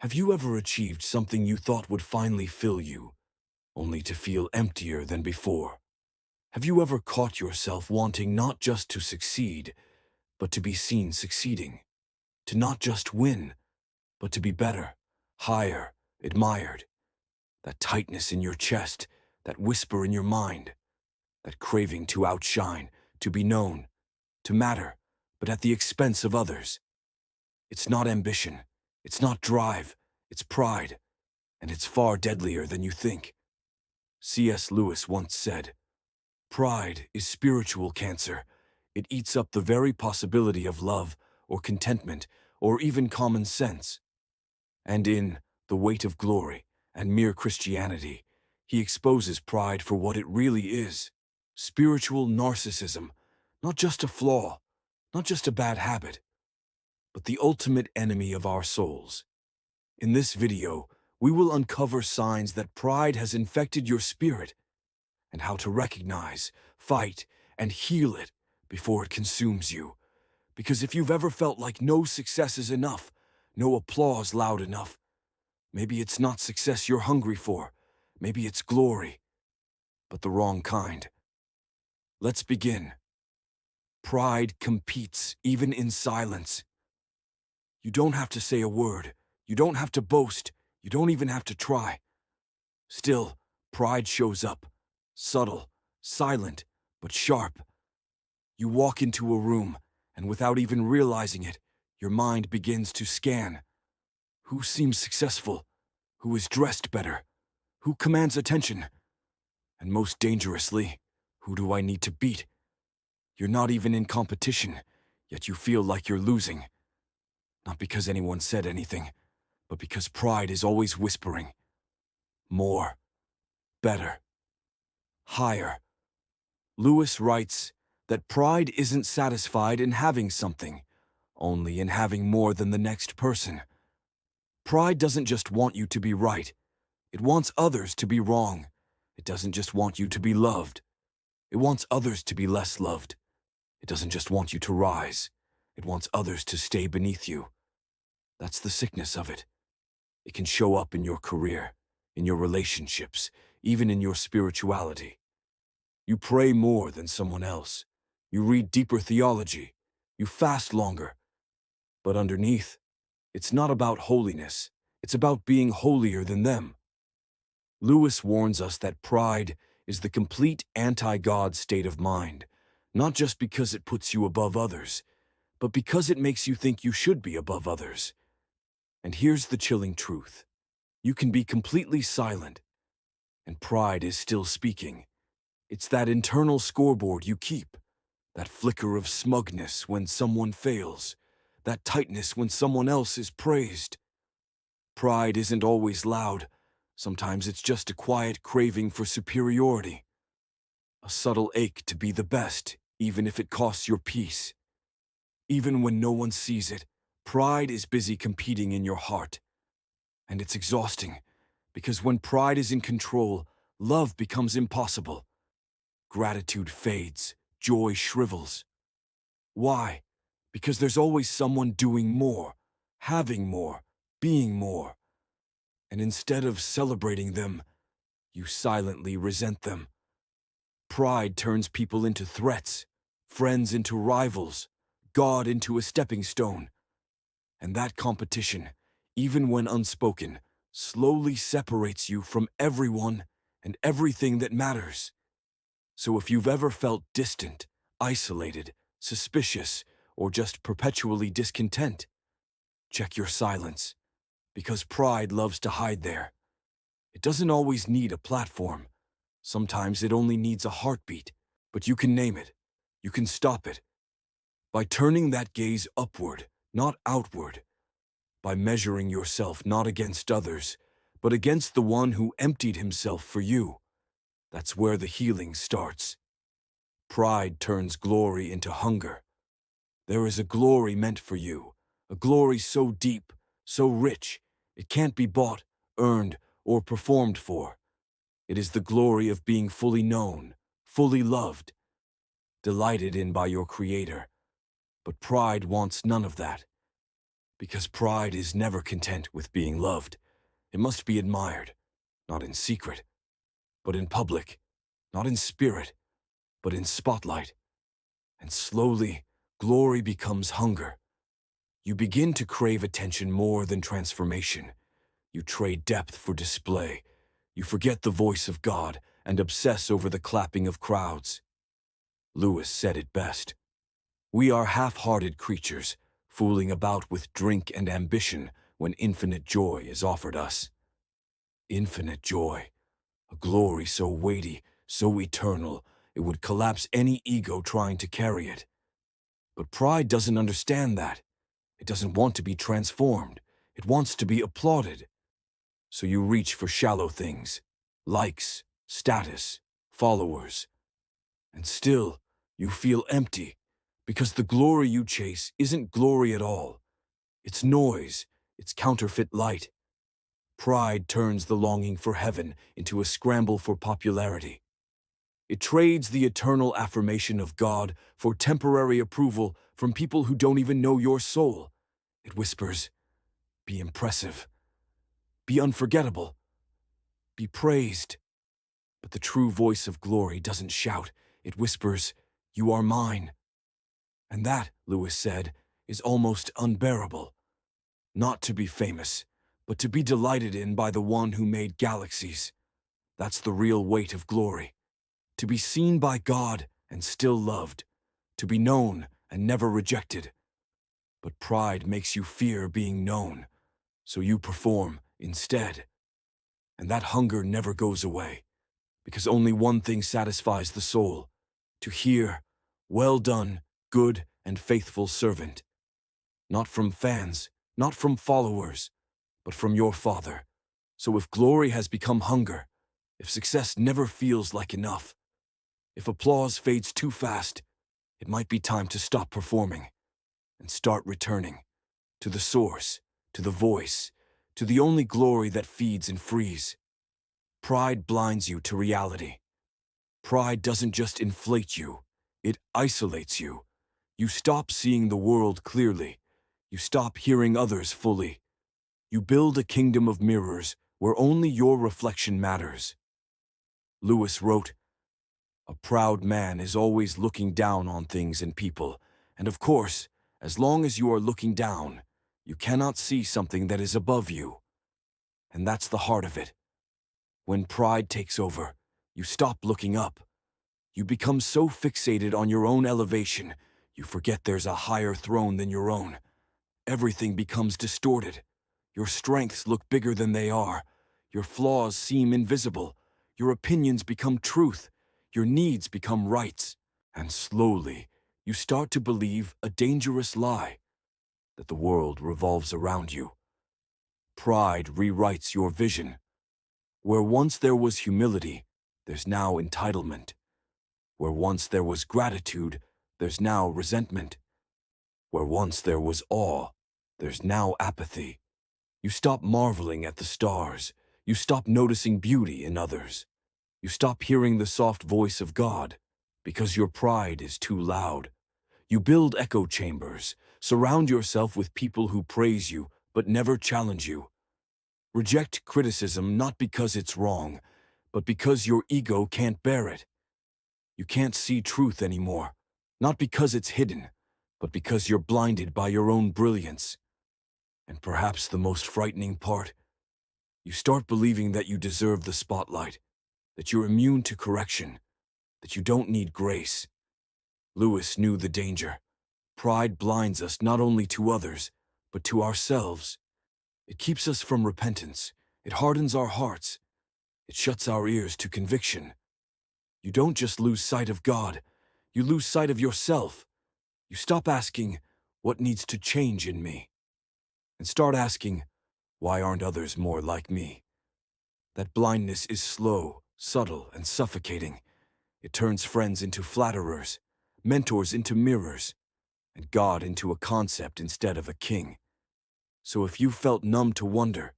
Have you ever achieved something you thought would finally fill you, only to feel emptier than before? Have you ever caught yourself wanting not just to succeed, but to be seen succeeding? To not just win, but to be better, higher, admired? That tightness in your chest, that whisper in your mind, that craving to outshine, to be known, to matter, but at the expense of others. It's not ambition, it's not drive, it's pride, and it's far deadlier than you think. C.S. Lewis once said, "Pride is spiritual cancer. It eats up the very possibility of love or contentment or even common sense." And in The Weight of Glory and Mere Christianity, he exposes pride for what it really is: spiritual narcissism, not just a flaw, not just a bad habit, but the ultimate enemy of our souls. In this video, we will uncover signs that pride has infected your spirit and how to recognize, fight, and heal it before it consumes you. Because if you've ever felt like no success is enough, no applause loud enough, maybe it's not success you're hungry for, maybe it's glory, but the wrong kind. Let's begin. Pride competes even in silence. You don't have to say a word, you don't have to boast, you don't even have to try. Still, pride shows up, subtle, silent, but sharp. You walk into a room, and without even realizing it, your mind begins to scan. Who seems successful? Who is dressed better? Who commands attention? And most dangerously, who do I need to beat? You're not even in competition, yet you feel like you're losing. Not because anyone said anything, but because pride is always whispering. More. Better. Higher. Lewis writes that pride isn't satisfied in having something, only in having more than the next person. Pride doesn't just want you to be right. It wants others to be wrong. It doesn't just want you to be loved. It wants others to be less loved. It doesn't just want you to rise. It wants others to stay beneath you. That's the sickness of it. It can show up in your career, in your relationships, even in your spirituality. You pray more than someone else. You read deeper theology. You fast longer. But underneath, it's not about holiness. It's about being holier than them. Lewis warns us that pride is the complete anti-God state of mind, not just because it puts you above others, but because it makes you think you should be above others. And here's the chilling truth. You can be completely silent, and pride is still speaking. It's that internal scoreboard you keep, that flicker of smugness when someone fails, that tightness when someone else is praised. Pride isn't always loud. Sometimes it's just a quiet craving for superiority, a subtle ache to be the best, even if it costs your peace. Even when no one sees it, pride is busy competing in your heart. And it's exhausting, because when pride is in control, love becomes impossible. Gratitude fades, joy shrivels. Why? Because there's always someone doing more, having more, being more. And instead of celebrating them, you silently resent them. Pride turns people into threats, friends into rivals, God into a stepping stone. And that competition, even when unspoken, slowly separates you from everyone and everything that matters. So if you've ever felt distant, isolated, suspicious, or just perpetually discontent, check your silence, because pride loves to hide there. It doesn't always need a platform. Sometimes it only needs a heartbeat, but you can name it. You can stop it. By turning that gaze upward, not outward. By measuring yourself not against others, but against the one who emptied himself for you. That's where the healing starts. Pride turns glory into hunger. There is a glory meant for you, a glory so deep, so rich, it can't be bought, earned, or performed for. It is the glory of being fully known, fully loved, delighted in by your Creator. But pride wants none of that. Because pride is never content with being loved. It must be admired, not in secret, but in public, not in spirit, but in spotlight. And slowly, glory becomes hunger. You begin to crave attention more than transformation. You trade depth for display. You forget the voice of God and obsess over the clapping of crowds. Lewis said it best. We are half-hearted creatures, fooling about with drink and ambition when infinite joy is offered us. Infinite joy, a glory so weighty, so eternal, it would collapse any ego trying to carry it. But pride doesn't understand that. It doesn't want to be transformed. It wants to be applauded. So you reach for shallow things, likes, status, followers. And still, you feel empty, because the glory you chase isn't glory at all. It's noise, it's counterfeit light. Pride turns the longing for heaven into a scramble for popularity. It trades the eternal affirmation of God for temporary approval from people who don't even know your soul. It whispers, be impressive, be unforgettable, be praised. But the true voice of glory doesn't shout, it whispers, you are mine. And that, Lewis said, is almost unbearable. Not to be famous, but to be delighted in by the one who made galaxies. That's the real weight of glory. To be seen by God and still loved. To be known and never rejected. But pride makes you fear being known, so you perform instead. And that hunger never goes away, because only one thing satisfies the soul: to hear, well done, good and faithful servant. Not from fans, not from followers, but from your Father. So if glory has become hunger, if success never feels like enough, if applause fades too fast, it might be time to stop performing and start returning to the source, to the voice, to the only glory that feeds and frees. Pride blinds you to reality. Pride doesn't just inflate you, it isolates you. You stop seeing the world clearly. You stop hearing others fully. You build a kingdom of mirrors where only your reflection matters. Lewis wrote, a proud man is always looking down on things and people, and of course, as long as you are looking down, you cannot see something that is above you. And that's the heart of it. When pride takes over, you stop looking up. You become so fixated on your own elevation, you forget there's a higher throne than your own. Everything becomes distorted. Your strengths look bigger than they are. Your flaws seem invisible. Your opinions become truth. Your needs become rights. And slowly, you start to believe a dangerous lie, that the world revolves around you. Pride rewrites your vision. Where once there was humility, there's now entitlement. Where once there was gratitude, there's now resentment. Where once there was awe, there's now apathy. You stop marveling at the stars. You stop noticing beauty in others. You stop hearing the soft voice of God because your pride is too loud. You build echo chambers. Surround yourself with people who praise you but never challenge you. Reject criticism not because it's wrong, but because your ego can't bear it. You can't see truth anymore, not because it's hidden, but because you're blinded by your own brilliance. And perhaps the most frightening part, you start believing that you deserve the spotlight, that you're immune to correction, that you don't need grace. Lewis knew the danger. Pride blinds us not only to others, but to ourselves. It keeps us from repentance. It hardens our hearts. It shuts our ears to conviction. You don't just lose sight of God, you lose sight of yourself. You stop asking, what needs to change in me? And start asking, why aren't others more like me? That blindness is slow, subtle, and suffocating. It turns friends into flatterers, mentors into mirrors, and God into a concept instead of a king. So if you felt numb to wonder,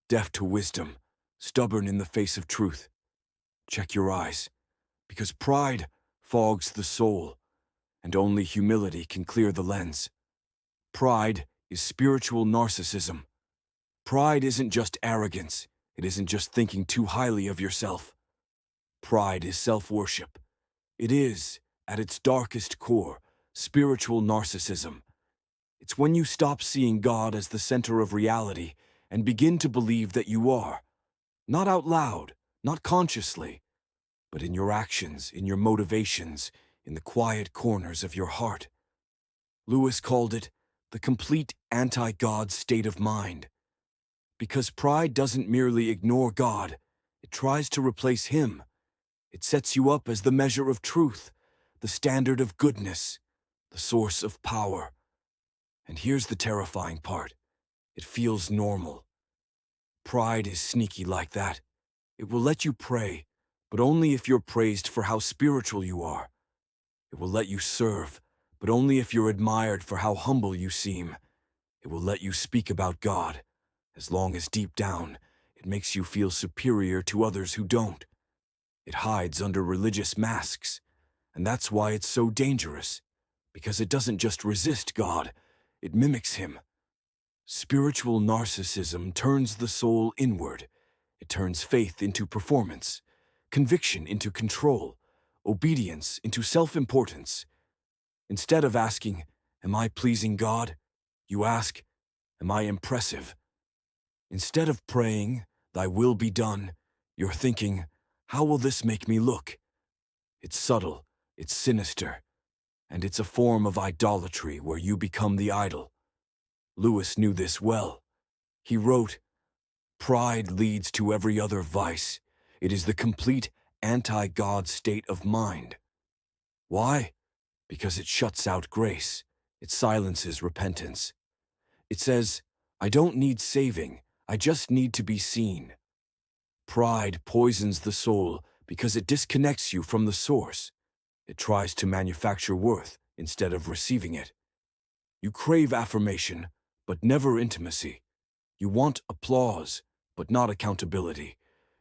deaf to wisdom, stubborn in the face of truth, check your eyes, because pride fogs the soul, and only humility can clear the lens. Pride is spiritual narcissism. Pride isn't just arrogance. It isn't just thinking too highly of yourself. Pride is self-worship. It is, at its darkest core, spiritual narcissism. It's when you stop seeing God as the center of reality and begin to believe that you are, not out loud, not consciously, but in your actions, in your motivations, in the quiet corners of your heart. Lewis called it the complete anti-God state of mind. Because pride doesn't merely ignore God, it tries to replace Him. It sets you up as the measure of truth, the standard of goodness, the source of power. And here's the terrifying part. It feels normal. Pride is sneaky like that. It will let you pray, but only if you're praised for how spiritual you are. It will let you serve, but only if you're admired for how humble you seem. It will let you speak about God, as long as deep down it makes you feel superior to others who don't. It hides under religious masks, and that's why it's so dangerous, because it doesn't just resist God, it mimics Him. Spiritual narcissism turns the soul inward. It turns faith into performance, conviction into control, obedience into self-importance. Instead of asking, "Am I pleasing God?" you ask, "Am I impressive?" Instead of praying, "Thy will be done," you're thinking, "How will this make me look?" It's subtle, it's sinister, and it's a form of idolatry where you become the idol. Lewis knew this well. He wrote, "Pride leads to every other vice. It is the complete anti-God state of mind." Why? Because it shuts out grace. It silences repentance. It says, "I don't need saving. I just need to be seen." Pride poisons the soul because it disconnects you from the source. It tries to manufacture worth instead of receiving it. You crave affirmation, but never intimacy. You want applause, but not accountability.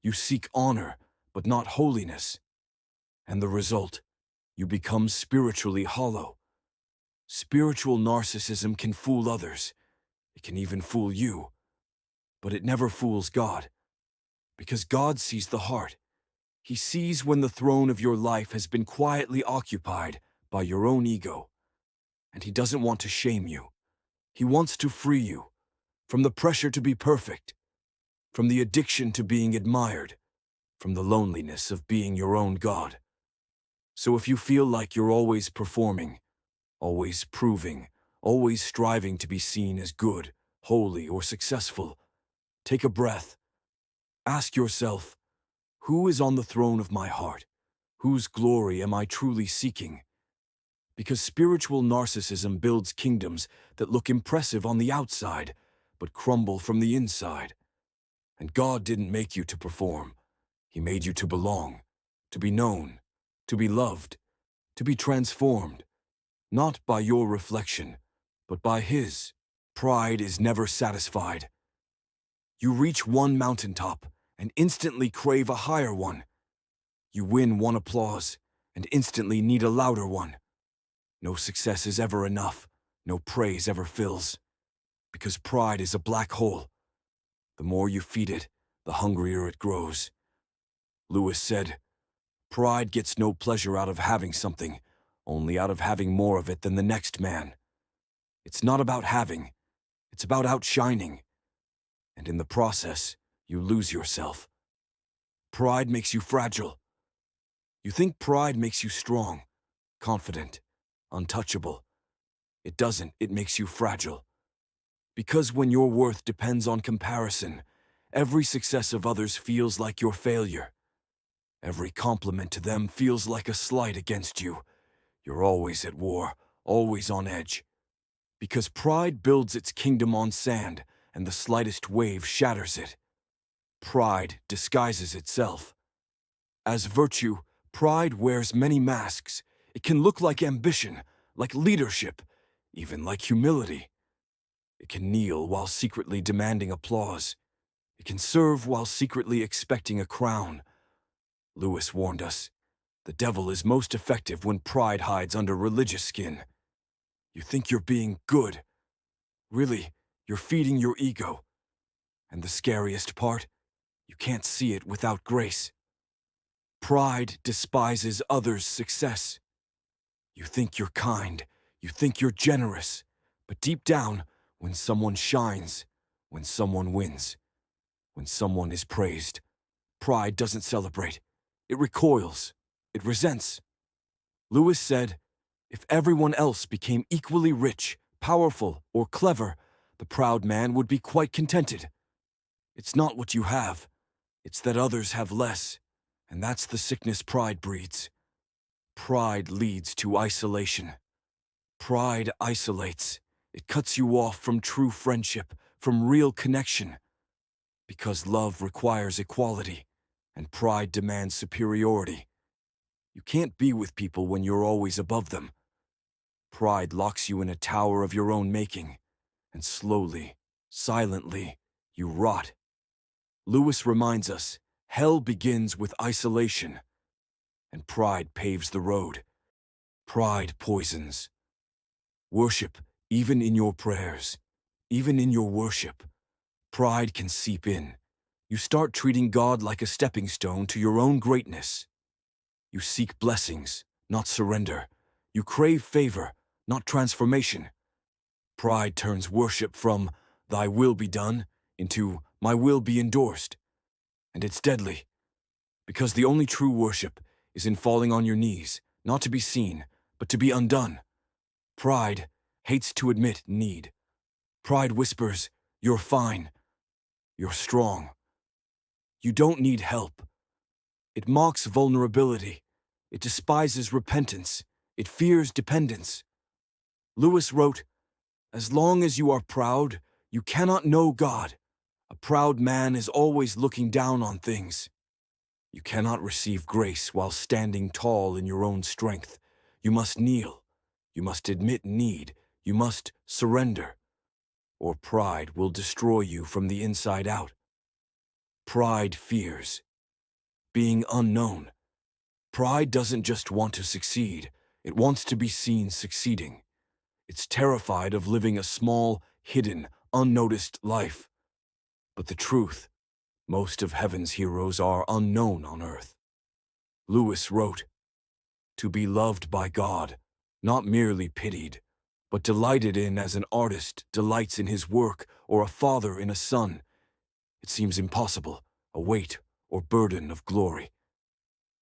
You seek honor, but not holiness. And the result? You become spiritually hollow. Spiritual narcissism can fool others. It can even fool you. But it never fools God. Because God sees the heart. He sees when the throne of your life has been quietly occupied by your own ego. And He doesn't want to shame you. He wants to free you from the pressure to be perfect, from the addiction to being admired, from the loneliness of being your own God. So if you feel like you're always performing, always proving, always striving to be seen as good, holy, or successful, take a breath. Ask yourself, who is on the throne of my heart? Whose glory am I truly seeking? Because spiritual narcissism builds kingdoms that look impressive on the outside, but crumble from the inside. And God didn't make you to perform. He made you to belong, to be known, to be loved, to be transformed, not by your reflection, but by His. Pride is never satisfied. You reach one mountaintop and instantly crave a higher one. You win one applause and instantly need a louder one. No success is ever enough. No praise ever fills. Because pride is a black hole. The more you feed it, the hungrier it grows. Lewis said, "Pride gets no pleasure out of having something, only out of having more of it than the next man." It's not about having, it's about outshining. And in the process, you lose yourself. Pride makes you fragile. You think pride makes you strong, confident, untouchable. It doesn't, it makes you fragile. Because when your worth depends on comparison, every success of others feels like your failure. Every compliment to them feels like a slight against you. You're always at war, always on edge. Because pride builds its kingdom on sand, and the slightest wave shatters it. Pride disguises itself. As virtue, pride wears many masks. It can look like ambition, like leadership, even like humility. It can kneel while secretly demanding applause. It can serve while secretly expecting a crown. Lewis warned us, the devil is most effective when pride hides under religious skin. You think you're being good. Really, you're feeding your ego. And the scariest part, you can't see it without grace. Pride despises others' success. You think you're kind, you think you're generous, but deep down, when someone shines, when someone wins, when someone is praised, pride doesn't celebrate. It recoils. It resents. Lewis said, if everyone else became equally rich, powerful, or clever, the proud man would be quite contented. It's not what you have. It's that others have less, and that's the sickness pride breeds. Pride leads to isolation. Pride isolates. It cuts you off from true friendship, from real connection. Because love requires equality, and pride demands superiority. You can't be with people when you're always above them. Pride locks you in a tower of your own making, and slowly, silently, you rot. Lewis reminds us, hell begins with isolation, and pride paves the road. Pride poisons. Worship, even in your prayers, even in your worship, pride can seep in. You start treating God like a stepping stone to your own greatness. You seek blessings, not surrender. You crave favor, not transformation. Pride turns worship from "Thy will be done" into "My will be endorsed." And it's deadly, because the only true worship is in falling on your knees, not to be seen, but to be undone. Pride hates to admit need. Pride whispers, "You're fine. You're strong. You don't need help." It mocks vulnerability. It despises repentance. It fears dependence. Lewis wrote, "As long as you are proud, you cannot know God. A proud man is always looking down on things. You cannot receive grace while standing tall in your own strength. You must kneel. You must admit need. You must surrender. Or pride will destroy you from the inside out." Pride fears being unknown. Pride doesn't just want to succeed, it wants to be seen succeeding. It's terrified of living a small, hidden, unnoticed life. But the truth, most of heaven's heroes are unknown on earth. Lewis wrote, "To be loved by God, not merely pitied, but delighted in as an artist delights in his work or a father in a son. It seems impossible, a weight or burden of glory.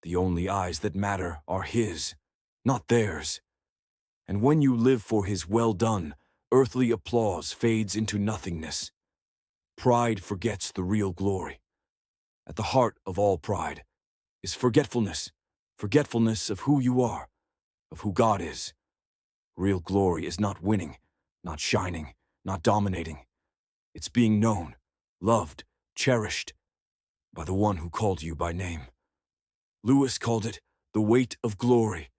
The only eyes that matter are his, not theirs. And when you live for his well done, earthly applause fades into nothingness. Pride forgets the real glory. At the heart of all pride is forgetfulness, forgetfulness of who you are, of who God is. Real glory is not winning, not shining, not dominating. It's being known, loved, cherished by the one who called you by name." Lewis called it the weight of glory,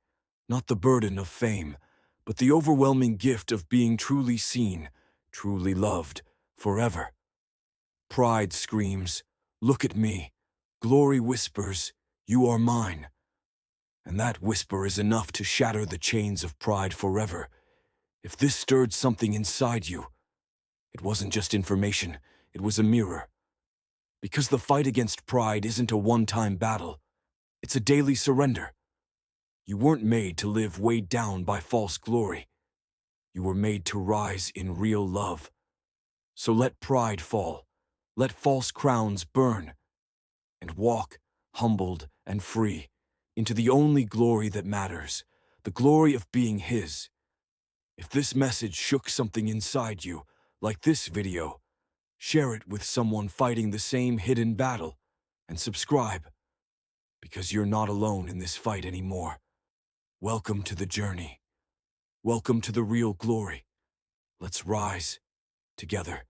not the burden of fame, but the overwhelming gift of being truly seen, truly loved, forever. Pride screams, "Look at me." Glory whispers, "You are mine." And that whisper is enough to shatter the chains of pride forever. If this stirred something inside you, it wasn't just information, it was a mirror. Because the fight against pride isn't a one-time battle. It's a daily surrender. You weren't made to live weighed down by false glory. You were made to rise in real love. So let pride fall. Let false crowns burn. And walk, humbled and free, into the only glory that matters, the glory of being his. If this message shook something inside you, like this video, share it with someone fighting the same hidden battle, and subscribe, because you're not alone in this fight anymore. Welcome to the journey. Welcome to the real glory. Let's rise together.